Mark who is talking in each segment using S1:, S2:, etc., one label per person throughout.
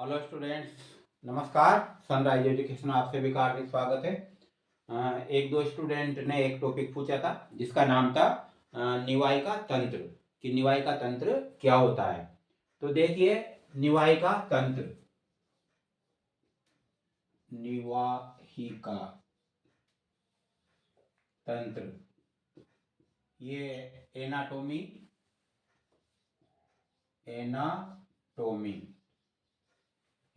S1: Hello students, नमस्कार। Sunrise education आप सभी का हार्दिक स्वागत है। एक दो स्टूडेंट ने एक टॉपिक पूछा था जिसका नाम था निवाई का तंत्र, कि निवाई का तंत्र क्या होता है। तो देखिए, निवाई का तंत्र, निवाही का तंत्र, ये एनाटोमी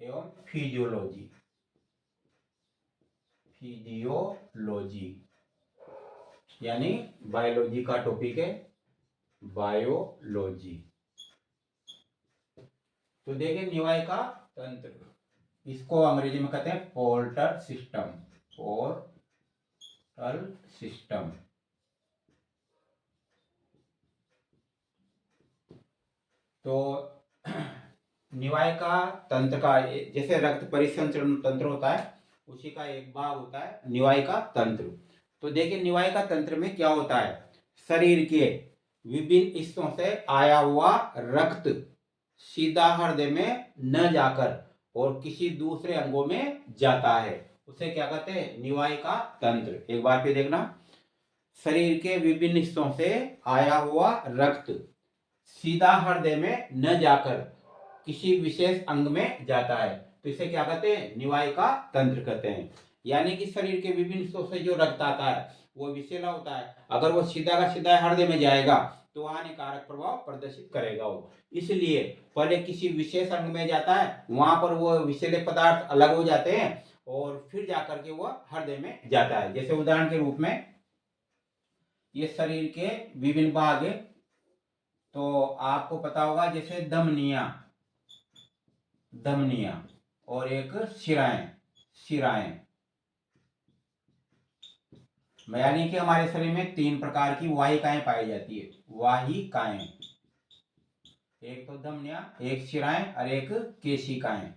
S1: एवं फिजियोलॉजी यानी बायोलॉजी का टॉपिक है, बायोलॉजी। तो देखिए, निवाई का तंत्र, इसको अंग्रेजी में कहते हैं पोर्टल सिस्टम। तो निवाई का तंत्र का, जैसे रक्त परिसंचरण तंत्र होता है उसी का एक भाग होता है निवाई का तंत्र। तो देखिए, निवाई का तंत्र में क्या होता है, शरीर के विभिन्न हिस्सों से आया हुआ रक्त सीधा हृदय में न जाकर और किसी दूसरे अंगों में जाता है, उसे क्या कहते हैं, निवाई का तंत्र। एक बार फिर देखना, शरीर के विभिन्न हिस्सों से आया हुआ रक्त सीधा हृदय में न जाकर किसी विशेष अंग में जाता है, तो इसे क्या कहते हैं, निवाई का तंत्र कहते हैं। यानी कि शरीर के विभिन्न हिस्सों से जो रक्त आता है वो विषैला होता है, अगर वो सीधा का सीधा हृदय में जाएगा तो हानिकारक प्रभाव प्रदर्शित करेगा वो। इसलिए पहले किसी विशेष अंग में जाता है, वहां पर वो विषैले पदार्थ अलग हो जाते हैं और फिर जाकर के वो हृदय में जाता है। जैसे उदाहरण के रूप में, ये शरीर के विभिन्न भाग है, तो आपको पता होगा जैसे धमनियां और एक शिराएं। यानी कि हमारे शरीर में 3 प्रकार की वाहिकाएं पाई जाती है। वाहिकाएं, एक तो धमनियां, एक शिराएं और एक केशिकाएं।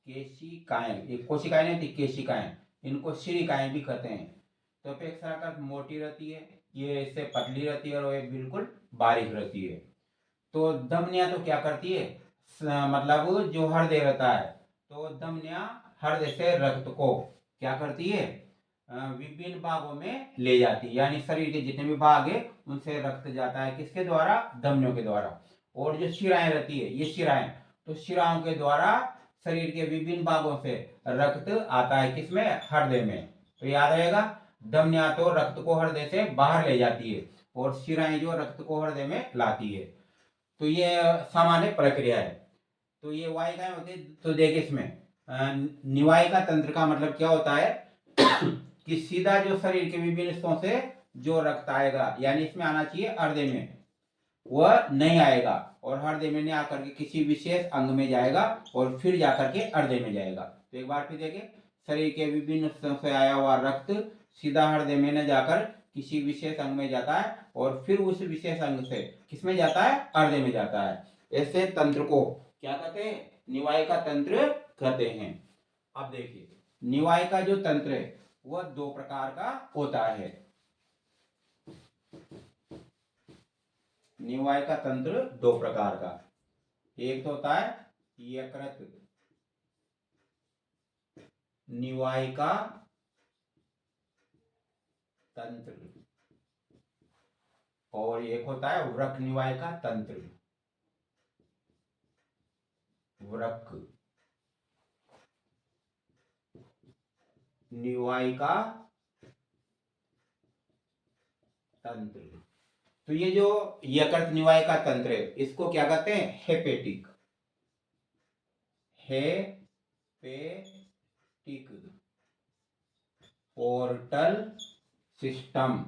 S1: एक कोशिकाएं नहीं थी, केशिकाएं, इनको शिरिकाएं भी कहते हैं। तो अपेक्षाकृत मोटी रहती है, ये इससे पतली रहती है और एक बिल्कुल बारीक रहती है। तो धमनियां तो क्या करती है, मतलब जो हृदय रहता है, तो धमनियां हृदय से रक्त को क्या करती है, विभिन्न भागों में ले जाती है। यानी शरीर के जितने भी भाग है उनसे रक्त जाता है, किसके द्वारा, धमनियों के द्वारा। और जो शिराएं रहती है, ये शिराएं, तो शिराओं के द्वारा शरीर के विभिन्न भागों से रक्त आता है, किसमें, हृदय में। तो याद रहेगा, धमनियां तो रक्त को हृदय से बाहर ले जाती है और शिराएं जो रक्त को हृदय में लाती है। तो ये सामान्य प्रक्रिया है। तो ये वाहिकाएं होती है। तो देखिए, इसमें निवाई का तंत्र का मतलब क्या होता है कि सीधा जो शरीर के विभिन्न हिस्सों से जो रक्त आएगा, यानी इसमें आना चाहिए हृदय में, वह नहीं आएगा और हृदय में नहीं आकर के किसी विशेष अंग में जाएगा और फिर जाकर के हृदय में जाएगा। तो एक बार फिर देखिए, शरीर के विभिन्न हिस्सों से आया हुआ रक्त सीधा हृदय में न जाकर किसी विशेष अंग में जाता है और फिर उस विशेष अंग से किसमें जाता है, हृदय में जाता है। ऐसे तंत्र को क्या कहते हैं, निवाई का तंत्र कहते हैं। अब देखिए, निवाई का जो तंत्र है वह 2 प्रकार का होता है। निवाई का तंत्र 2 प्रकार का, एक तो होता है यकृत निवाई का तंत्र और एक होता है वृक्क निवाई का तंत्र। वृक्क निवाई का तंत्र। तो ये जो यकृत निवाई का तंत्र है इसको क्या कहते हैं, हेपेटिक पोर्टल सिस्टम।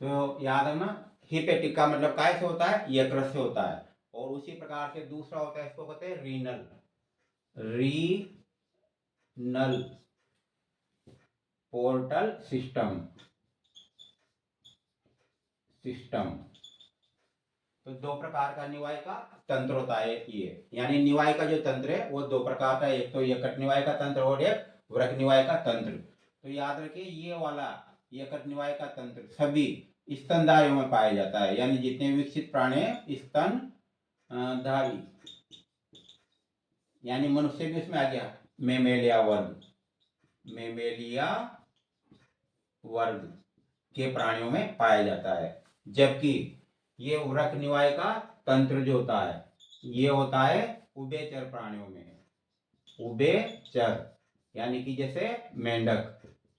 S1: तो याद है ना, हेपेटिक का मतलब काय से होता है, यकृत से होता है। और उसी प्रकार से दूसरा होता है, इसको कहते हैं रीनल पोर्टल सिस्टम। तो 2 प्रकार का निवाई का तंत्र होता है ये। यानी निवाई का जो तंत्र है वो 2 प्रकार का, एक तो यकृत निवाई का तंत्र और एक वृक्क निवाई का तंत्र। तो याद रखिए, ये वाला यकृत निवाई का तंत्र सभी स्तनधारियों में पाया जाता है। यानी जितने विकसित प्राणी स्तन धावी, यानी मनुष्य भी उसमें आ गया, मेमेलिया वर्ग, मेमेलिया वर्ग के प्राणियों में पाया जाता है। जबकि ये उरक निवाय का तंत्र जो होता है ये होता है उभयचर प्राणियों में, उभयचर यानी कि जैसे मेंढक,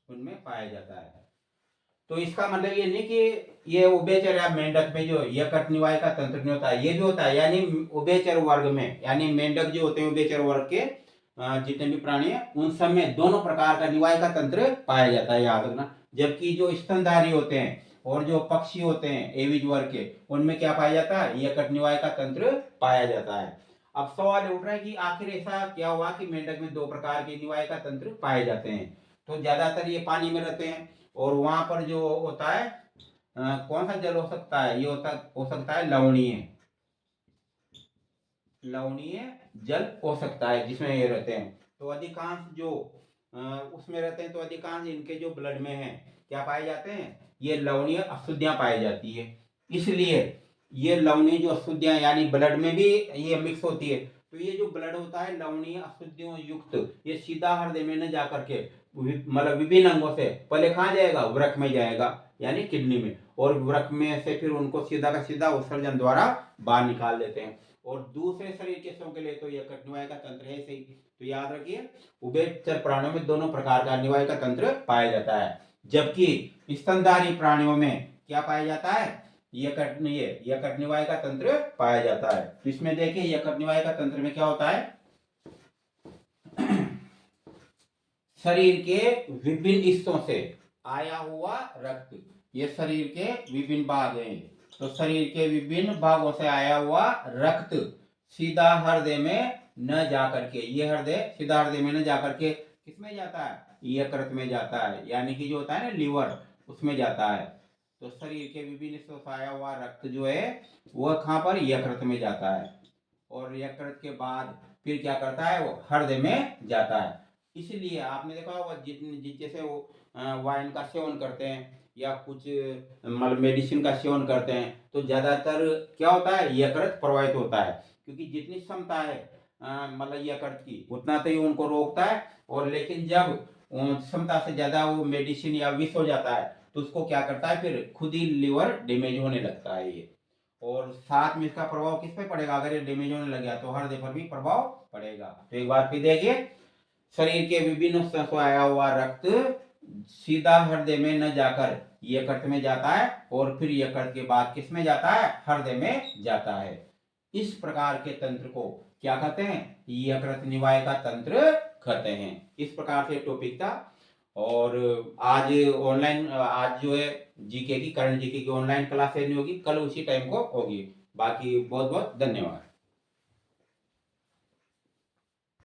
S1: उनमें पाया जाता है। तो इसका मतलब ये नहीं कि ये उभयचर या मेंढक में जो यकृत निवाय का तंत्र नहीं होता है, ये भी होता है, यानी उभयचर वर्ग में, यानी मेंढक जो होते हैं उभयचर वर्ग के जितने भी प्राणी हैं उन सब में दोनों प्रकार का निवाय का तंत्र पाया जाता है, याद रखना। जबकि जो स्तनधारी होते हैं और जो पक्षी होते हैं एविज वर्ग के, उनमें क्या पाया जाता है, यकृत निवाय का तंत्र पाया जाता है। अब सवाल उठ रहा है कि आखिर ऐसा क्या हुआ कि मेंढक में दो प्रकार के निवाय का तंत्र पाए जाते हैं। तो ज्यादातर ये पानी में रहते हैं और वहां पर जो होता है कौन सा जल हो सकता है, ये हो सकता है लवणीय, लवणीय जल हो सकता है जिसमें ये रहते हैं। तो अधिकांश जो उसमें रहते हैं तो अधिकांश इनके जो ब्लड में है क्या पाए जाते हैं, ये लवणीय अशुद्धियां पाई जाती है। इसलिए ये लवणीय जो अशुद्धियां यानी ब्लड में भी ये मिक्स होती है, तो ये जो ब्लड होता है लवणीय अशुद्धियों युक्त ये सीधा हृदय में न जाकर के मतलब विभिन्न अंगों से पहले कहाँ जाएगा, वृक्क में जाएगा यानी किडनी में, और वृक्क में से फिर उनको सीधा का सीधा उत्सर्जन द्वारा बाहर निकाल देते हैं। और दूसरे शरीर के हिस्सों के लिए तो यह निवाय का तंत्र है सही। तो याद रखिए उभयचर प्राणियों में दोनों प्रकार का निवाय का तंत्र पाया जाता है। जबकि स्तनधारी प्राणियों में क्या पाया जाता है, यकृत निवाय का तंत्र पाया जाता है। तो इसमें देखिए यकृत निवाय का तंत्र में क्या होता है, शरीर के विभिन्न हिस्सों से आया हुआ रक्त, ये शरीर के विभिन्न भाग हैं, तो शरीर के विभिन्न भागों से आया हुआ रक्त सीधा हृदय में न जाकर के, ये हृदय सीधा हृदय में न जाकर के किसमें जाता है, यकृत में जाता है, यानी कि जो होता है ना लीवर, उसमें जाता है। तो शरीर के विभिन्न हिस्सों से आया हुआ रक्त जो है वह कहाँ पर, यकृत में जाता है, और यकृत के बाद फिर क्या करता है, वो हृदय में जाता है। इसलिए आपने देखा होगा जैसे वो वाइन का सेवन करते हैं या कुछ मतलब मेडिसिन का सेवन करते हैं तो ज्यादातर क्या होता है, यकृत प्रभावित होता है, क्योंकि जितनी क्षमता है मतलब यकृत की उतना तो ही उनको रोकता है, और लेकिन जब क्षमता से ज्यादा वो मेडिसिन या विष हो जाता है तो उसको क्या करता है, फिर खुद ही लिवर डैमेज होने लगता है ये, और साथ में इसका प्रभाव किस पे पड़ेगा, अगर ये डैमेज होने लग गया तो हृदय पर भी प्रभाव पड़ेगा। तो एक बार फिर देखिए, शरीर के विभिन्न हिस्सों से आया हुआ रक्त सीधा हृदय में न जाकर यकृत में जाता है, और फिर यकृत के बाद किस में जाता है, हृदय में जाता है। इस प्रकार के तंत्र को क्या कहते हैं, यकृत निवाय का तंत्र कहते हैं। इस प्रकार से टॉपिक था। और आज ऑनलाइन, आज जो है जीके की, करंट जीके की ऑनलाइन क्लास नहीं होगी, कल उसी टाइम को होगी। बाकी बहुत बहुत धन्यवाद।